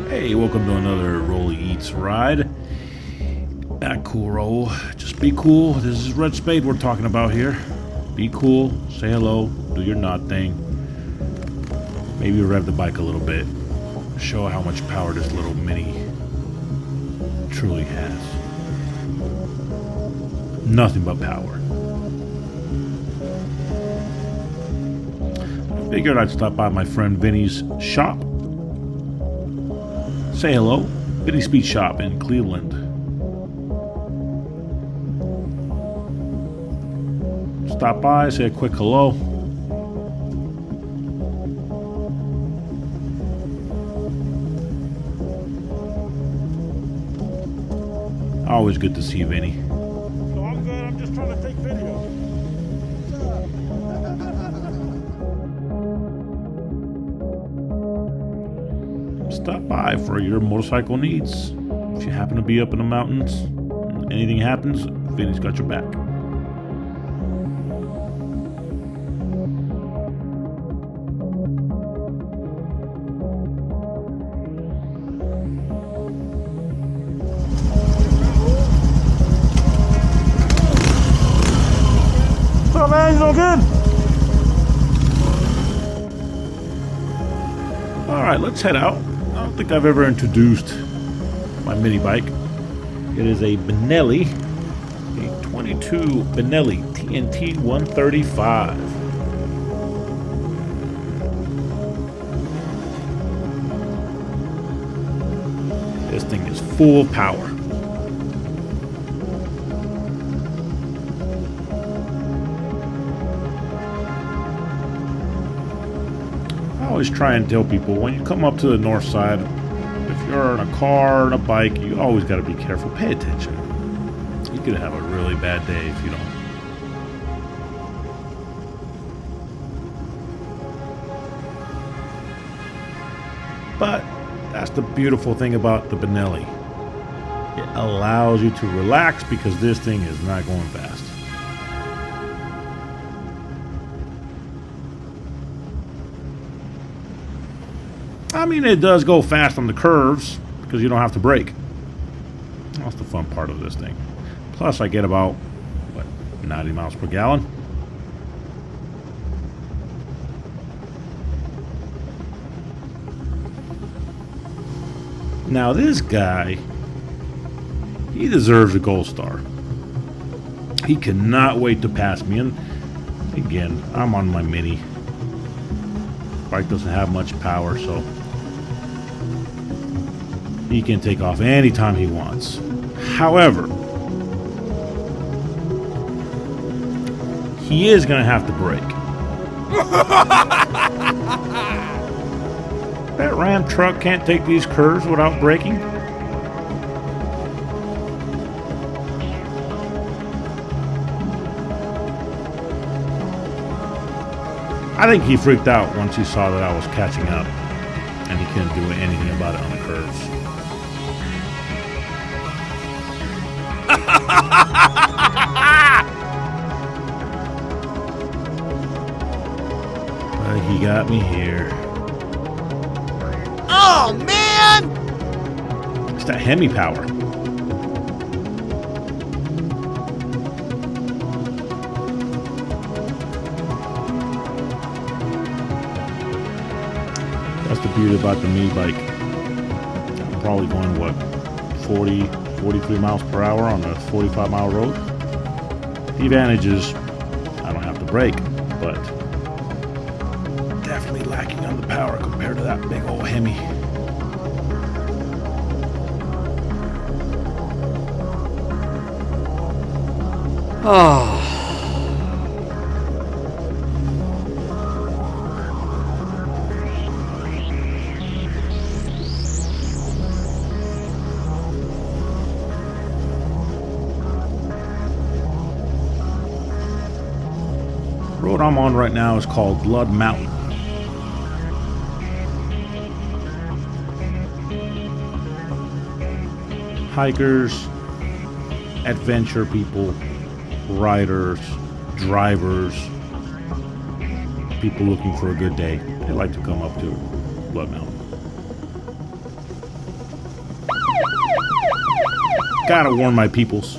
Hey, welcome to another Rolly Eats ride. That cool roll. Just be cool. This is Red Spade we're talking about here. Be cool. Say hello. Do your nod thing. Maybe rev the bike a little bit. Show how much power this little mini truly has. Nothing but power. I figured I'd stop by my friend Vinny's shop. Say hello. Vinny Speed Shop in Cleveland. Stop by, say a quick hello. Always good to see you, Vinny. So I'm good, I'm just trying to take video. Stop by for your motorcycle needs. If you happen to be up in the mountains, anything happens, Vinny's got your back. What's up, man? You doing good? Alright, let's head out. I don't think I've ever introduced my mini bike. It is a Binelli, a 22 Binelli TNT 135. This thing is full of power. I always try and tell people when you come up to the north side, if you're in a car or on a bike, you always got to be careful. Pay attention. You could have a really bad day if you don't. But that's the beautiful thing about the Binelli. It allows you to relax because this thing is not going fast. I mean, it does go fast on the curves because you don't have to brake. That's the fun part of this thing. Plus, I get about, 90 miles per gallon. Now, this guy, he deserves a gold star. He cannot wait to pass me. And again, I'm on my mini. Bike doesn't have much power, so he can take off anytime he wants. However, he is going to have to brake. That Ram truck can't take these curves without braking. I think he freaked out once he saw that I was catching up, and he couldn't do anything about it on the curves. But he got me here. Oh, man! It's that Hemi power. That's the beauty about the mini bike. I'm probably going, 40, 43 miles per hour on a 45-mile road. The advantage is I don't have to brake, but definitely lacking on the power compared to that big old Hemi. Oh. The road I'm on right now is called Blood Mountain. Hikers, adventure people, riders, drivers, people looking for a good day, they like to come up to. Blood Mountain. Gotta warn my peoples.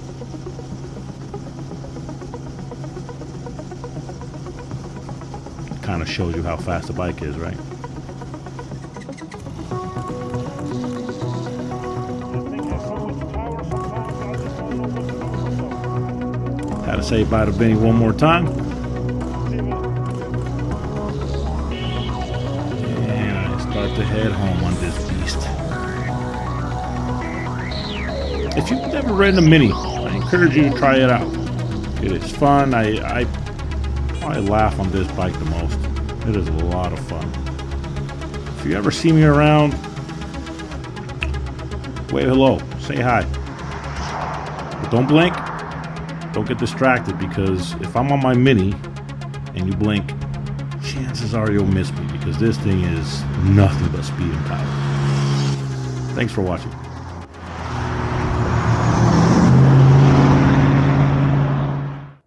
Kind of shows you how fast the bike is, right? Had to say bye to Benny one more time. And I start to head home on this beast. If you've never ridden a Mini, I encourage you to try it out. It is fun. I probably laugh on this bike the most. It is a lot of fun. If you ever see me around, wave hello, say hi. But don't blink. Don't get distracted, because if I'm on my Mini and you blink, chances are you'll miss me, because this thing is nothing but speed and power. Thanks for watching.